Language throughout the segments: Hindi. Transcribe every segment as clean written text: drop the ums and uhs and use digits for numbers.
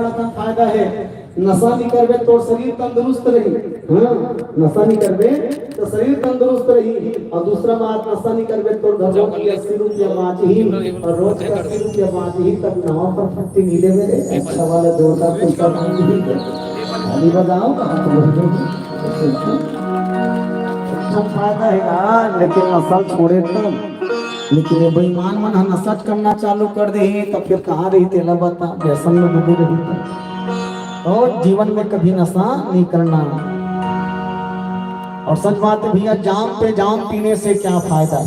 बड़ा का फायदा है। नशा नहीं करबे तो शरीर तंदुरुस्त रही। हाँ, नशा नहीं करबे तो शरीर तंदुरुस्त रही। और दूसरा बात, नशा नहीं करबे तो घरों की 80 रुपया बाँची और रोज का 80 रुपया बाँची तब नाव पर फट्टी मिले मेरे अच्छा वाला जोरदार पैसा खाली बताओ अच्छा फायदा है यार। लेकिन नशा छोड़े तो, लेकिन ये बेईमान मन नशा करना चालू कर दे तो फिर कहाँ रही तेला बता, व्यसन में डूबी रही। और जीवन में कभी नशा नहीं करना। और सच बात है भैया, जाम पे जाम पीने से क्या फायदा,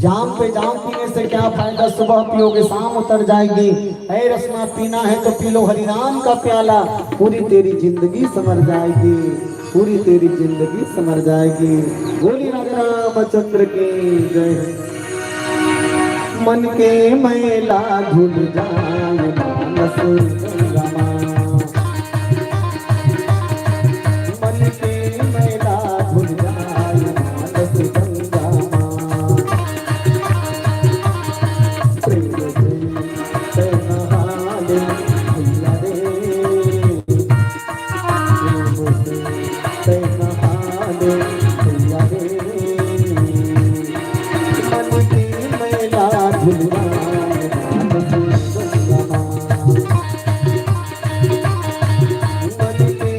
जाम पे जाम पीने से क्या फायदा। सुबह पियोगे शाम उतर जाएगी। ऐ रसना पीना है तो पी लो हरिनाम का प्याला, पूरी तेरी जिंदगी संवर जाएगी, पूरी तेरी जिंदगी संवर जाएगी। बोली राजा रामचंद्र की जय। मन के मैला धुल जाए मानस गंगा, मन के मैला धुल जाए मानस गंगा। प्रेम से नहाले भैया रे, प्रेम से नहाले भैया रे। मन के मैला धुल जाए मानस गंगा, मन के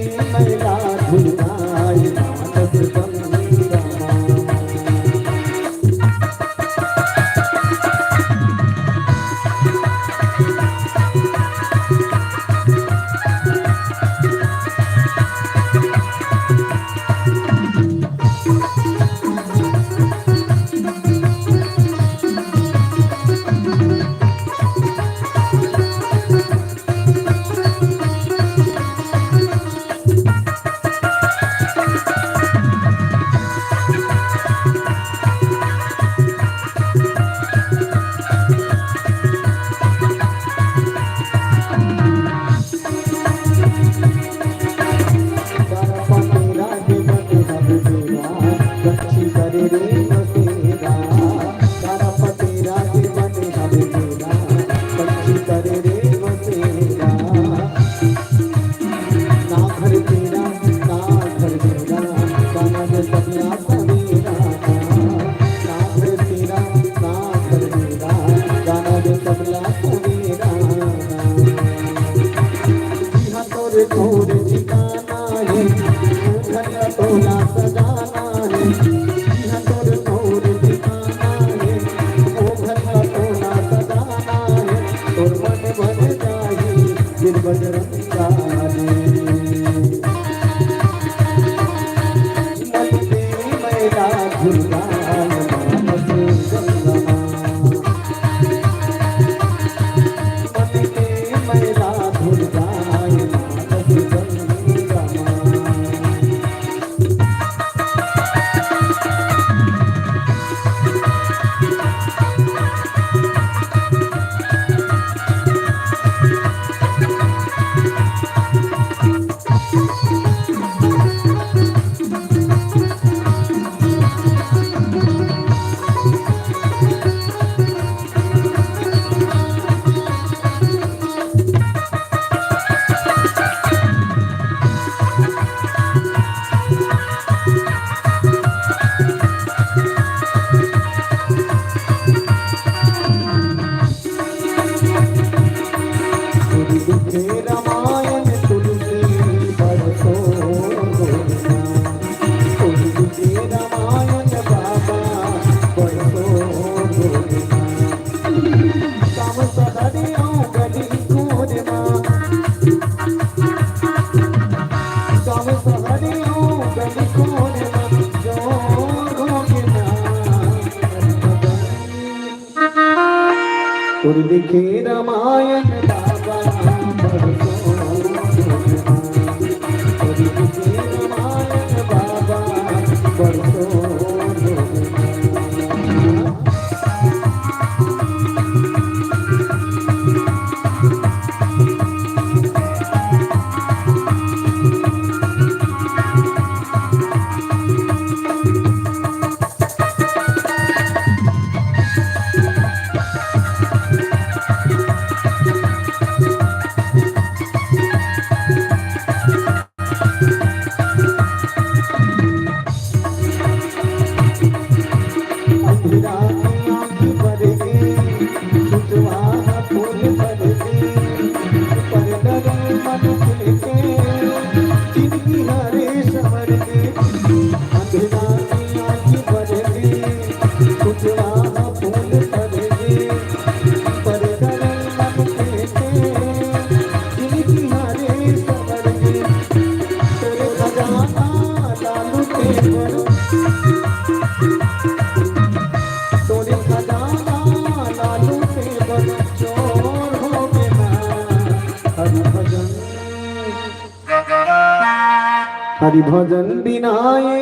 मैला धुल जाए मानस गंगा। लिखे रामायण बाबा लिखे रामायण बाबा हरि भजन बिना ये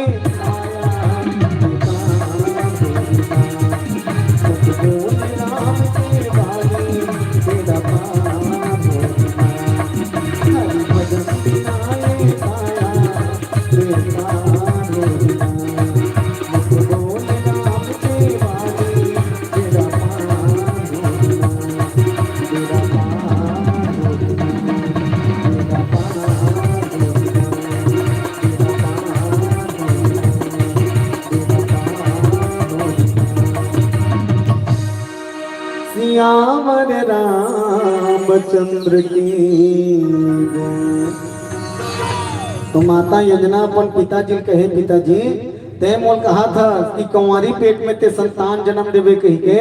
सियावर रामचंद्र की जय। तो माता यजना अपन पिताजी कहे, पिताजी ते मोल कहा था कि कुंवारी पेट में ते संतान जन्म देवे कही के,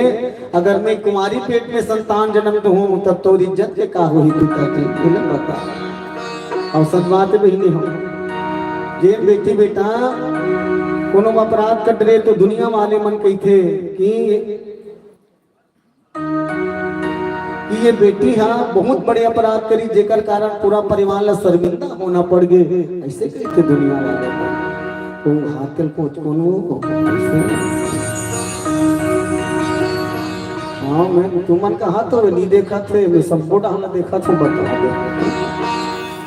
अगर मैं कुंवारी पेट में संतान जन्म दूं तब तो इज्जत के का हुई पिताजी, बोले बता। और सच बात है बहनी हो, जे बेटी बेटा कोनो अपराध कर रहे तो दुनिया वाले मन कही थे कि ये बेटी हाँ बहुत बड़े अपराध करी जेकर कारण पूरा परिवार ला शर्मिंदा होना पड़ गए, ऐसे कहते दुनिया वाले को हाथल को कोनो ऐसे। हाँ मैं तुमन कहा तो नहीं देखा थे, मैं सबको डालना देखा तो बता दे।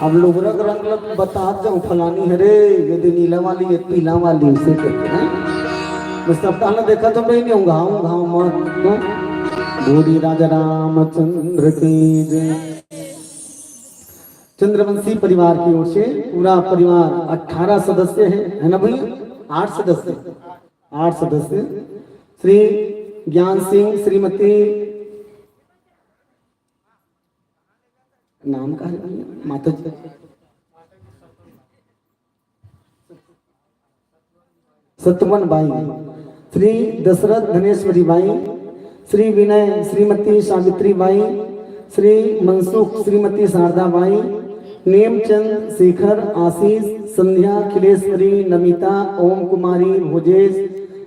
अब लोग रंग बता जाऊं फलानी है रे, ये नीला वाली ये पीला वाली ऐसे कहते हैं। मैं सब डालना देखा तो मैं नहीं हूँ गाँव मत बोली राजा रामचंद्र की जय। चंद्रवंशी परिवार की ओर से पूरा परिवार 18 सदस्य है ना भैया, 8 सदस्य श्री ज्ञान सिंह, श्रीमती नाम का है माता जी, सतवन बाई, श्री दशरथ धनेश्वरी बाई, श्री विनय श्रीमती सावित्री बाई, श्री मनसुख श्रीमती शारदा बाई, नेमचंद, शेखर, आशीष, संध्या, खिलेश्वरी, नमिता, ओम कुमारी, भोजेश,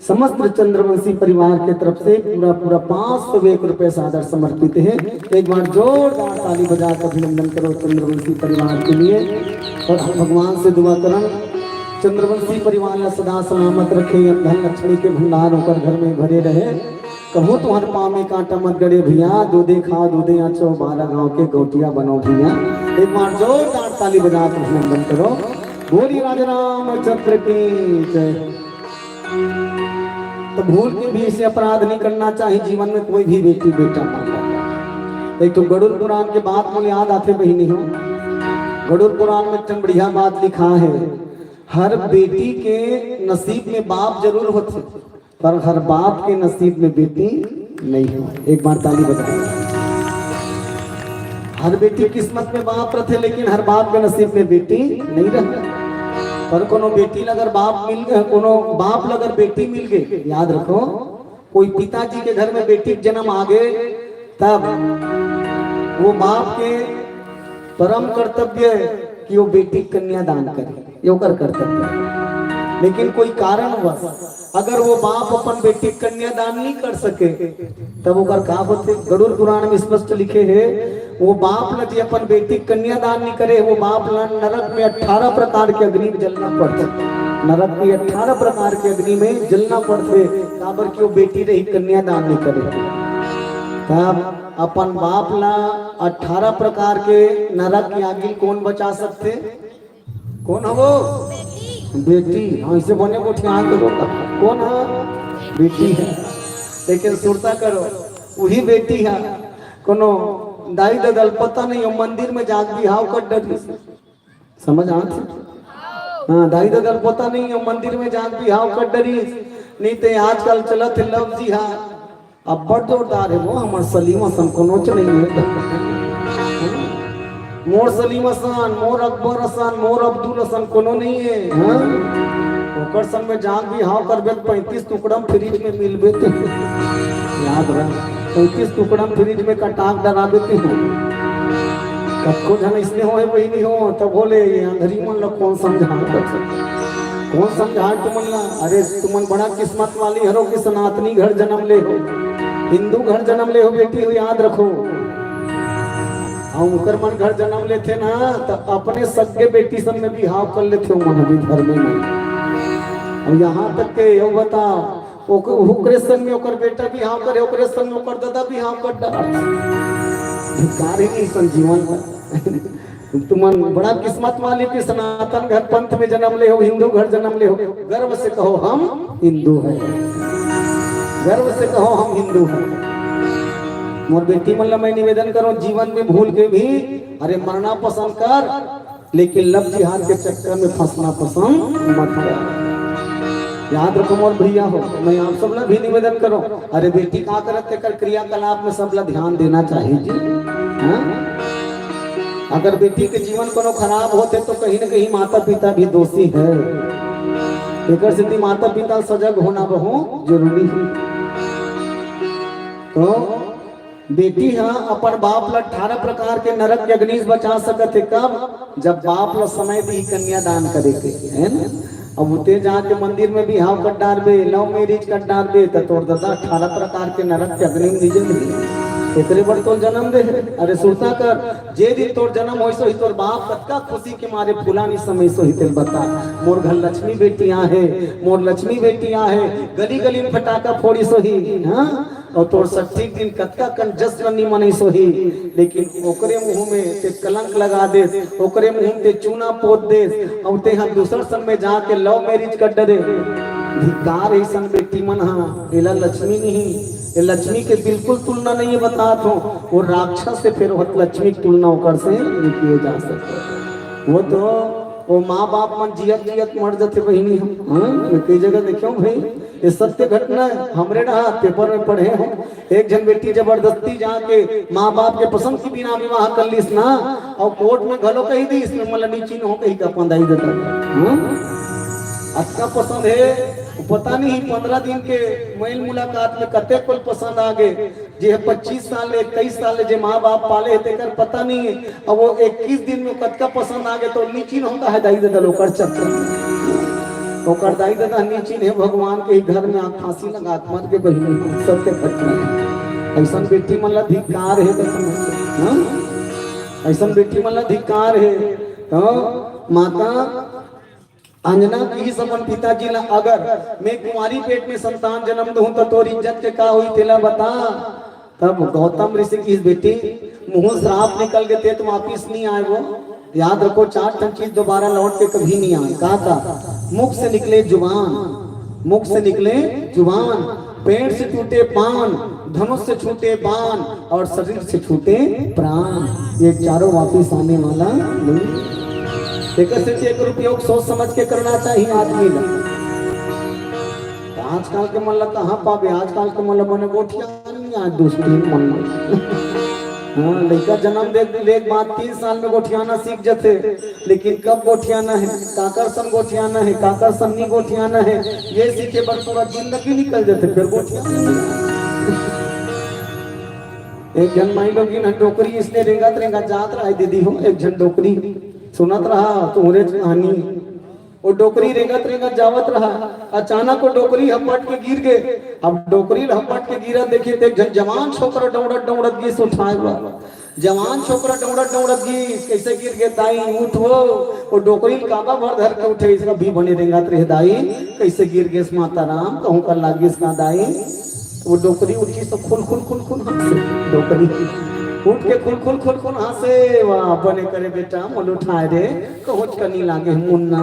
समस्त चंद्रवंशी परिवार के तरफ से पूरा 501 रुपए सादर समर्पित है। एक बार जोरदार ताली बजाकर अभिनंदन करो चंद्रवंशी परिवार के लिए, और भगवान से दुआ करें चंद्रवंशी परिवार सदा सलामत रखे, धन लक्ष्मी के भंडार होकर घर में भरे रहे। कहूँ तुम्हारे पाँव में कांटा मत गड़े भैया, दूधे खाओ दूधे आचो, 12 गाँव के गोटिया बनो भैया। एक बार जोरदार ताली बजा कर अभिनंदन करो। बोली राजा रामचंद्र की जय। तो भूल के भी इसे अपराध नहीं करना चाहिए जीवन में, कोई भी बेटी बेटा मांगा। एक तो गरुड़ पुराण के बात मुझे याद आते बहनी हो, गरुड़ पुराण में इतना बढ़िया बात लिखा है, हर बेटी के नसीब में बाप जरूर होते पर हर बाप के नसीब में बेटी नहीं हो। एक बार ताली बजाओ। हर बेटी किस्मत में बाप रहते लेकिन हर बाप के नसीब में बेटी नहीं रहती। पर कोनो बेटी अगर बाप मिल गए, कोनो बाप अगर बेटी मिल गई, याद रखो कोई पिताजी के घर में बेटी जन्म आ गए तब वो बाप के परम कर्तव्य है कि वो बेटी कन्यादान करे, यो कर कर्तव्य है। लेकिन कोई कारणवश अगर वो बाप अपन बेटी कन्यादान नहीं कर सके तब वो का होते। गरुड़ पुराण में स्पष्ट लिखे है, वो बाप न अपन बेटी कन्यादान नहीं करे, वो बाप नरक में 18 प्रकार के अग्नि में जलना पड़ते। नरक में 18 प्रकार के अग्नि में जलना पड़ते, काबर की वो बेटी रही कन्यादान नहीं करे। तब अपन बाप ला 18 प्रकार के नरक की आग कौन बचा सकते? कौन है वो? बेटी। हाँ इसे बने को ध्यान करो, कौन है? बेटी है। लेकिन सुरता करो वही बेटी है, कोनो दाई दगल पता नहीं हो मंदिर में जाग भी हाव कर डर समझ आती। हाँ दाई दगल पता नहीं हो मंदिर में जाग भी हाव कर डरी नहीं ते आजकल चलत है लव जी। हाँ अब बड़ जोरदार है वो हमार सलीम हसन कोनो च नहीं है। मोर सलीम हसन, मोर अकबर हसन, मोर अब्दुल हसन कोनो नहीं है। हाँ ओकर संग में जाग भी हाव करबे 35 टुकड़ा फ्रिज में मिलबे तो याद रह 35 टुकड़ा फ्रिज में कटाक डरा देते हो। सबको जन इसने हो वही नहीं हो तब बोले अंधरी मन लो कौन समझा, कौन समझा तुमन ला? अरे तुमन बड़ा किस्मत वाली हरो कि सनातनी घर जन्म ले हो, हिंदू घर जन्म ले हो बेटी हो। याद रखो हम उकर मन घर जन्म लेते ना तो अपने सगे बेटी सब में भी हाव कर लेते मन अभी घर में नहीं। और यहाँ तक के यो बताओ ओकरे संग में ओकर बेटा भी हाव करे, ओकरे संग में ओकर दादा भी हाव कर धिक्कार ही नहीं सन जीवन। तुमन बड़ा किस्मत वाली कि सनातन घर पंथ में जन्म ले हो, हिंदू घर जन्म ले हो। गर्व से कहो हम हिंदू हैं, गर्व से कहो हम हिंदू हैं। मोर बेटी मतलब मैं निवेदन करो जीवन में भूल के भी अरे मरना पसंद कर, लेकिन लब जिहाद के चक्कर में फंसना पसंद मत कर। याद रखो मोर भैया हो, मैं आप सब भी निवेदन करो अरे बेटी का करते कर क्रियाकलाप में सब ध्यान देना चाहिए जी। हाँ? अगर बेटी के जीवन को खराब होते तो कहीं न कहीं माता पिता भी दोषी है। एक सिद्धि माता पिता सजग होना बहुत जरूरी है। तो बेटी हाँ अपन बाप ला 18 प्रकार के नरक अग्नि बचा सकते कब, जब बाप ला समय दी कन्यादान करे के है ना। अब उते जाके मंदिर में भी हाव कट डालबे, लव मैरिज कट डालबे तो तोड़ दादा 18 प्रकार के नरक अग्नि में एकरे बर तो जन्म दे। अरे सुरता कर जे दिन तोर जन्म होई सो ही तोर बाप कतका खुशी के मारे फुलानी समय सो ही तेल बता मोर घर लक्ष्मी बेटियां है, मोर लक्ष्मी बेटियां है, गली गली में फटाका फोड़ी सो ही। हाँ और तोर 60 दिन कतका कन जश्न नहीं मनी सो ही, लेकिन ओकरे मुंह में ते कलंक लगा दे, ओकरे मुंह में ते चूना पोत दे और ते हम दूसर सन में जाके लव मैरिज कर दे। धिक्कार ऐसन बेटी मन हाँ एला लक्ष्मी नहीं, ये लक्ष्मी के बिल्कुल तुलना नहीं बतात हो। वो राक्षस से फिर लक्ष्मी की तुलना होकर से नहीं किए जा सकते। वो तो वो माँ बाप मन जियत जियत मर जाते बहनी हम। हाँ कई जगह देखो भाई ये सत्य घटना है, हमरे ना पेपर में पढ़े हो। एक जन बेटी जबरदस्ती जाके माँ बाप के पसंद की बिना विवाह कर लीस ना और कोर्ट में घलो कही दी इसमें मतलब नीची हो कहीं का पंदाई देता। अच्छा पसंद है पता नहीं 15 दिन के मेल मुलाकात में कते कोई पसंद आ गए जे 25 साल 21 साल जे माँ बाप पाले तेकर पता नहीं है। अब वो 21 दिन में कतका पसंद आ गए तो नीची होता है दाई दादा लोकर चक्कर ओकर दाई दादा नीची है भगवान के घर में आग फांसी लगा मर के बहिनी सबके घटना। ऐसा बेटी मतलब धिक्कार है तो ऐसा बेटी मतलब धिक्कार है। तो माता अंजना की समन पिताजी ला अगर मैं कुमारी पेट में संतान जन्म दूं तो तोर इज्जत के का हुई तेला बता। तब गौतम ऋषि की बेटी मुंह श्राप निकल गए थे तो वापिस नहीं आए। वो याद रखो 4 चीज दोबारा लौट के कभी नहीं आए। कहा था मुख से निकले जुबान, मुख से निकले जुबान, पेड़ से टूटे पान, धनुष से छूटे बाण और शरीर से छूटे प्राण। ये चारों वापिस आने वाला नहीं। एक उपयोग सोच समझ के करना चाहिए आदमी का। आजकल के मन कहाँ पावे, आजकल के मन बने गोठिया नहीं आज दोस्ती मन हाँ लड़का जन्म दे बाद 3 साल में गोठियाना सीख जाते, लेकिन कब गोठियाना है काकर सन गोठियाना है काकर सन नहीं गोठियाना है ये सीखे पर पूरा जिंदगी निकल जाते फिर गोठियाना। एक जन माई लोग डोकरी इसने रेंगा जात रहा दीदी हो। एक जन डोकरी सुनत रहा तुम्हारे कहानी वो डोकरी रेंगत जावत रहा, अचानक वो डोकरी हपट के गिर गए। अब डोकरी हपट के गिरा देखिए तो जवान छोकरा दौड़त गई उठाए हुआ जवान छोकरा दौड़त गई कैसे गिर गए दाई उठ वो डोकरी काबा भर धर के उठे इसका भी बने रेंगत रहे दाई कैसे गिर गए माता राम कहूँ कर लागी इसका दाई। वो डोकरी उठी तो खुल डोकरी उठ के खुल हंसे वाह बने करे बेटा मोल उठाए रे कहोच करनी लागे मुन्ना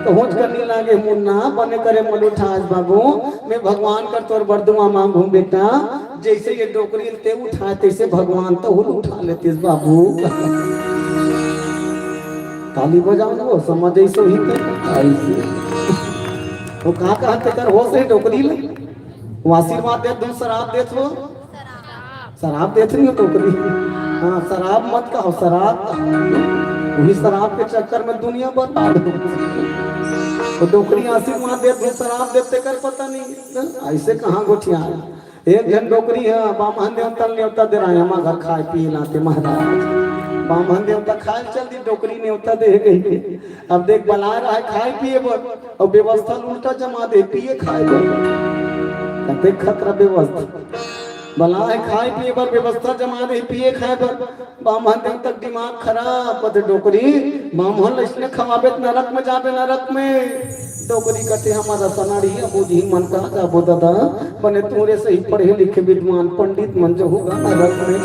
कहोच करनी लागे मुन्ना बने करे मोल उठाए बाबू मैं भगवान कर तोर बरदुआ मांगू बेटा जैसे ये डोकरी ते उठाए तैसे भगवान तो उठा लेते बाबू। ताली बजाओ ना वो समझ ऐसे ही ऐसे वो कहा कहते कर हो से डोकरी ले वो आशीर्वाद दे दूं शराब दे तो शराब देते नहीं टोकरी। हाँ शराब मत कहो शराब वही शराब के चक्कर में दुनिया बर्बाद हो। तो डोकरी आशीर्वाद देते शराब देते कर पता नहीं ऐसे कहाँ गोठिया। एक जन डोकरी है बामहन देवता न्योता दे रहा है हमारा घर खाए पिए लाते महाराज बामहन देवता खाए चल दी डोकरी न्योता दे गई। अब देख बला रहा है खाए पिए और व्यवस्था उल्टा जमा दे पिए खाए देख खतरा व्यवस्था भला है खाए पिए पर व्यवस्था जमा दे पिए खाए पर बामहन दिन तक दिमाग खराब पत डोकरी बामहन इसने खवाबे नरक में जाबे नरक में डोकरी कटे हमारा सनाड़ी अबूझी मन का अबू दादा बने तूरे से ही पढ़े लिखे विद्वान पंडित मन जो होगा नरक में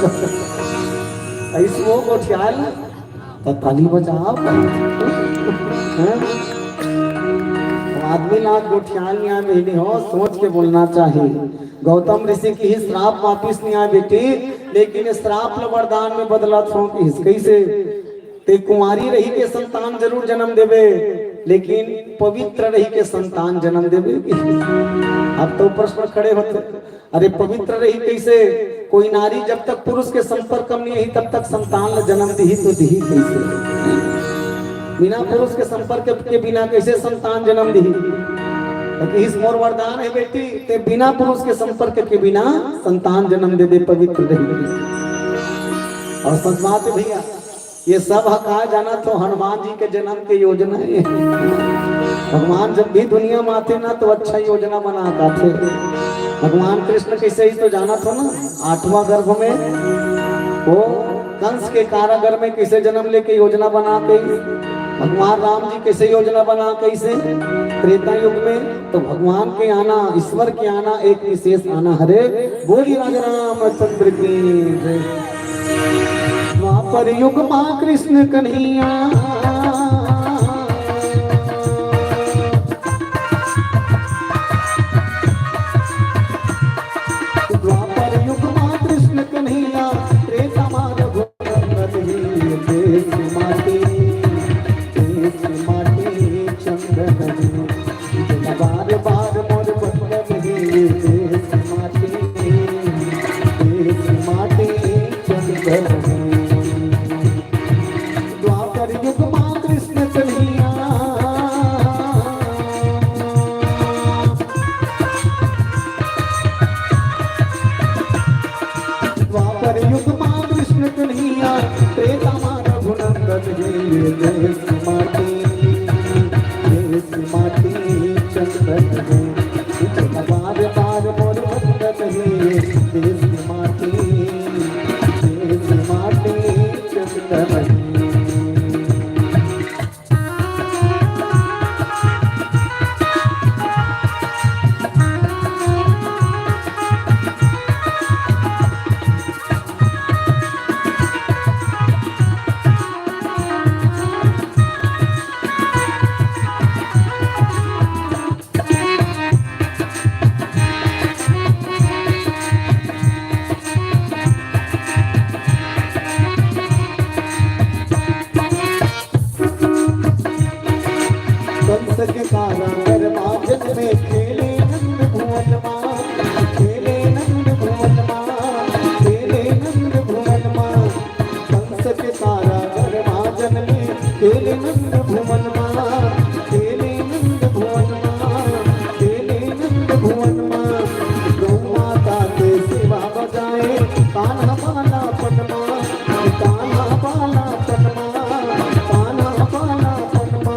ऐसो को ख्याल तो ताली बजाओ आदमी लाख गोठियाल नहीं आए बेटी हो सोच के बोलना चाहिए। गौतम ऋषि की ही श्राप वापिस नहीं आए बेटी, लेकिन श्राप वरदान में बदला थो कैसे ते कुमारी रही के संतान जरूर जन्म देवे, लेकिन पवित्र रही के संतान जन्म देवे। अब तो प्रश्न खड़े होते, अरे पवित्र रही कैसे? कोई नारी जब तक पुरुष के संपर्क में नहीं तब तक संतान जन्म दी तो दी कैसे? बिना पुरुष के संपर्क के बिना कैसे संतान जन्म दी? इस मोर वरदान है बेटी, ते बिना पुरुष के संपर्क के बिना संतान जन्म दे दे पवित्र रही। और सच बात है भैया, ये सब कहा जाना तो हनुमान जी के जन्म की योजना है। भगवान जब भी दुनिया में आते ना तो अच्छा योजना बनाता थे। भगवान कृष्ण कैसे ही तो जाना था ना, 8वां गर्भ में वो कंस के कारागर में कैसे जन्म लेके योजना बना के, भगवान राम जी कैसे योजना बना कैसे त्रेता युग में, तो भगवान के आना, ईश्वर के आना एक विशेष आना। हरे बोली राजा रामचंद्र की जय। द्वापर युग मां कृष्ण कन्हैया, द्वापर युग मां कृष्ण कन्हैया, त्रेता मां रघुनंदन ही, देश माटी चंदन बार बार मोर बंदन ही, देश माटी चंदन। द्वापर युग मां कृष्ण कन्हैया, द्वापर युग मां कृष्ण कन्हैया, त्रेता मां रघुनंदन ही, देश माटी चंदन बार बार मोर बंदन ही, देश माटी चंदन। के कारागर माजन में खेले नंद भुवन मां, खेले नंद भुवन मां, खेले नंद भुवन मां। कंस के कारागर माजन में खेले नंद भुवन मां, खेले नंद भुवन मां, खेले नंद भुवन मां। गौ माता के सेवा बजाए कान्हा बाला पनमा, कान्हा बाला पनमा, कान्हा बाला पनमा।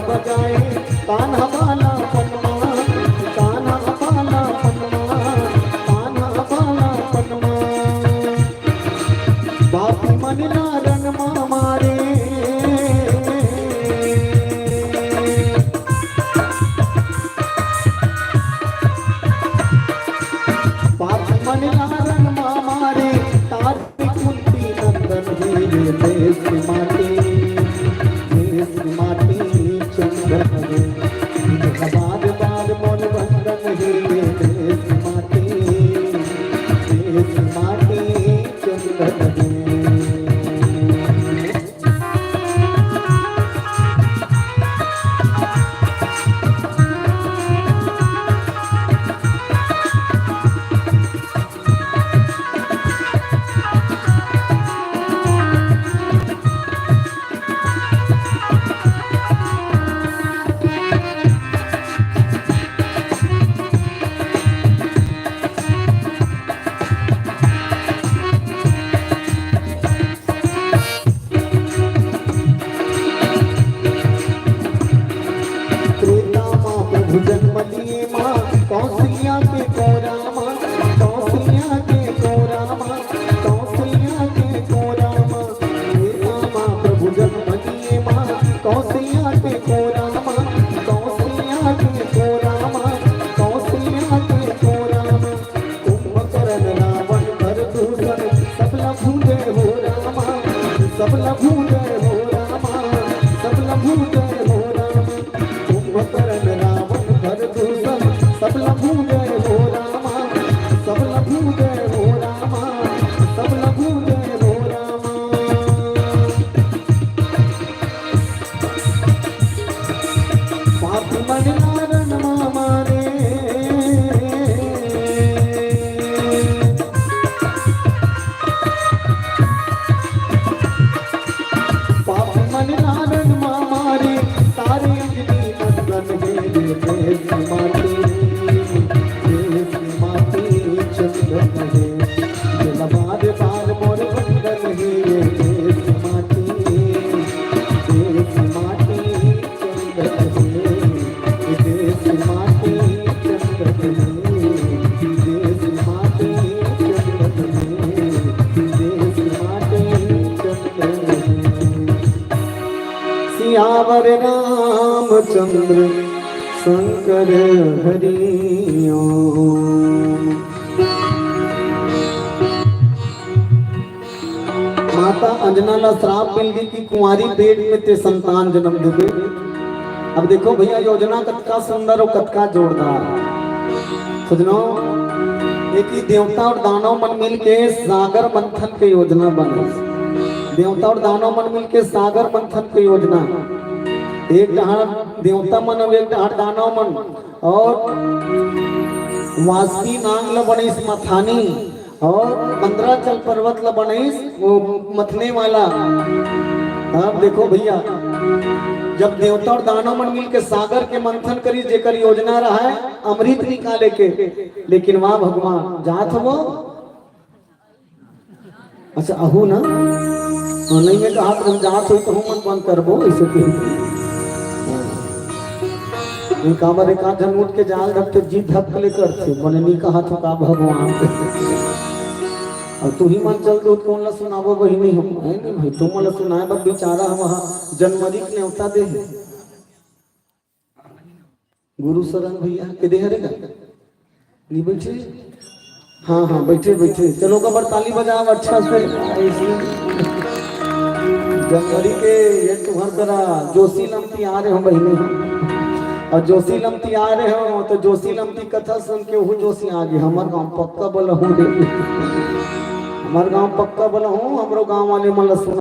बजाए कान्हा बाला पनमा, कान्हा बाला पनमा, कान्हा बाला पनमा। बापी मनला रंग मारे, बापी मनला रंग मारे, तारी कुंती नंदन ही, देश माटी बार बार मोर बंदन ही, देश माटी चंदन। सब लघु जय हो रामा, सब लघु जय हो रामा, कुंभकर्ण रावण भर दूषण, सब लघु जय हो रामा, सब लघु जय हो रामा, सब लघु जय हो रामा। पापी मणिनारायण मामा रे, नारायण मामा रे, तारे अंजनी नंदन हे, देश माती, देश माती चंदन हे, दिल बार बार मोर बंदन हे, देश माती, देश माती चंदन हे, देश माती चंदन हे, देश माती चंदन हे, देश माती चंदन हे। सियावर रामचंद्र शंकर हरि ओम। माता अंजना ला श्राप मिल गई कि कुंवारी पेट में ते संतान जन्म देवे। अब देखो भैया योजना कतका सुंदर और कतका जोरदार। सुनो, एक ही देवता और दानव मन मिल के सागर मंथन के योजना बने। देवता और दानव मन मिल के सागर मंथन की योजना, एक डहार देवता मन और एक डहार दानव मन, और वासुकी नाग ल बनेस मथानी, और 15 चल पर्वत ल बनेस वो मथने वाला। अब देखो भैया, जब देवता और दानव मन मिल के सागर के मंथन करी, जेकर योजना रहा है अमृत निकाले के, लेकिन वहां भगवान जात हो। अच्छा अहू ना नहीं में कहा हम जात हो तो मन बंद करबो ऐसे नहीं काबर एक जन उठ के जाल धक जीत धक ले करते मने नहीं कहा तो का भगवान। और तू ही मन चल दो कौन ला सुनाबो वही नहीं हम है नहीं भाई, तुम ला सुनाए बस बेचारा वहां जन्मदिन न्योता दे गुरु शरण भैया के दे हरेगा नहीं बैठे। हाँ हाँ बैठे बैठे, चलो कबर ताली बजाओ अच्छा से। जनवरी के ये तुम्हार करा जोशी लमती आ रहे हो बहने हम, और जोशी लमती आ रहे हो तो जोशी लमती कथा सुन के वो जोशी आ गए। हमार गांव पक्का बोला हूँ, हमार गांव पक्का बोला हूँ, हमरो गांव वाले मन सुना